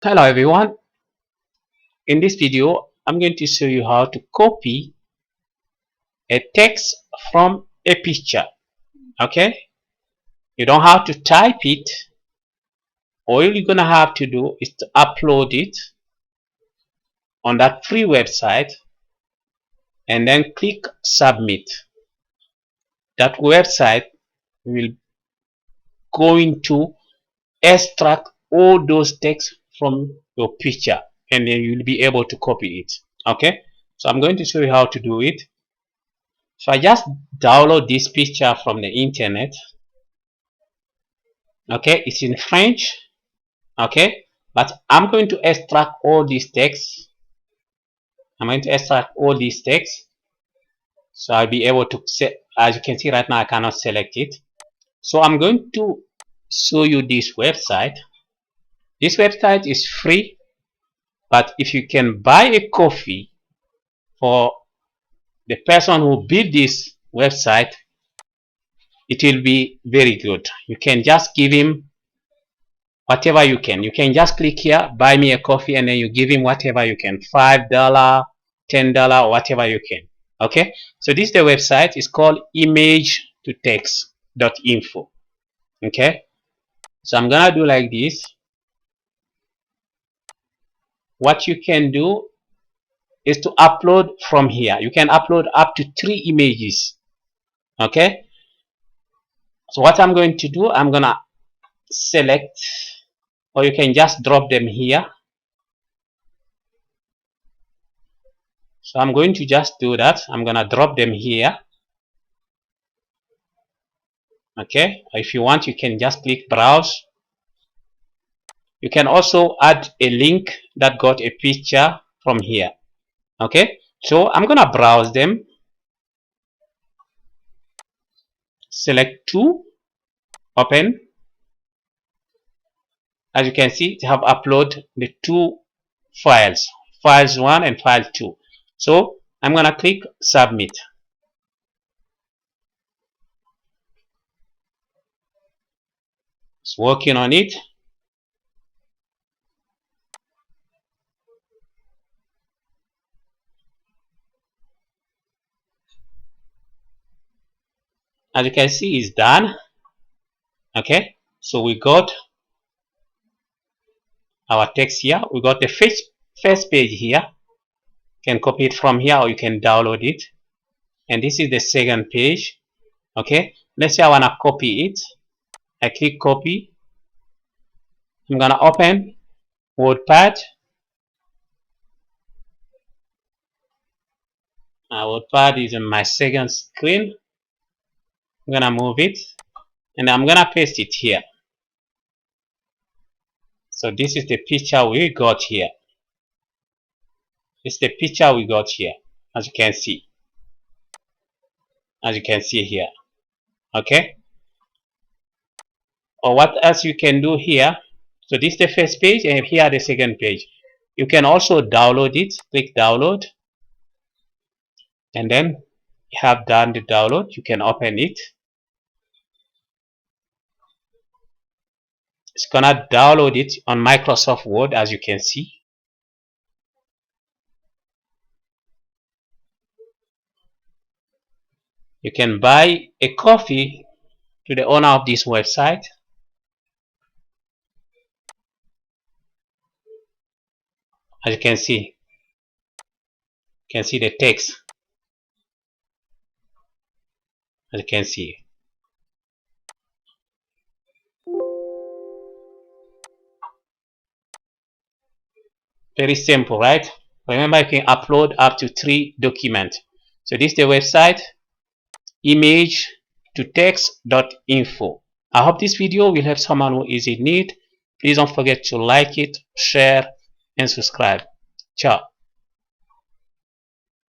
Hello everyone. In this video, I'm going to show you how to copy a text from a picture. Okay? You don't have to type it. All you're gonna have to do is to upload it on that free website and then click submit. That website will going to extract all those texts from your picture and then you'll be able to copy it. Okay? So I'm going to show you how to do it. So I just download this picture from the internet. Okay, it's in French. Okay, but I'm going to extract all these texts. I'm going to extract all these texts. So I'll be able to set, as you can see right now, I cannot select it. So I'm going to show you this website. This website is free, but if you can buy a coffee for the person who built this website, it will be very good. You can just give him whatever you can. You can just click here, buy me a coffee, and then you give him whatever you can, $5, $10, or whatever you can. Okay, so this is the website. It's called image2text.info. Okay, so I'm gonna do like this. What you can do is to upload from here. You can upload up to 3 images. Okay, so what I'm going to do, I'm gonna select, or you can just drop them here. So I'm going to just do that. I'm gonna drop them here. Okay, if you want, you can just click browse. You can also add a link that got a picture from here. Okay, so I'm gonna browse them, select 2, open. As you can see, they have uploaded the 2 files, files 1 and file 2. So I'm gonna click submit. It's working on it. As you can see, it's done. Okay, so we got our text here. We got the first page here. You can copy it from here or you can download it. And this is the second page. Okay, let's say I want to copy it. I click copy. I'm gonna open WordPad. WordPad is on my second screen. I'm gonna move it and I'm gonna paste it here. So this is the picture we got here. This is the picture we got here, as you can see. As you can see here. Okay. Or what else you can do here? So this is the first page and here the second page. You can also download it. Click download. And then you have done the download. You can open it. It's gonna download it on Microsoft Word, as you can see. You can buy a coffee to the owner of this website. As you can see the text. As you can see. Very simple, right? Remember, you can upload up to 3 documents. So this is the website, image2text.info. I hope this video will help someone who is in need. Please don't forget to like it, share, and subscribe. Ciao.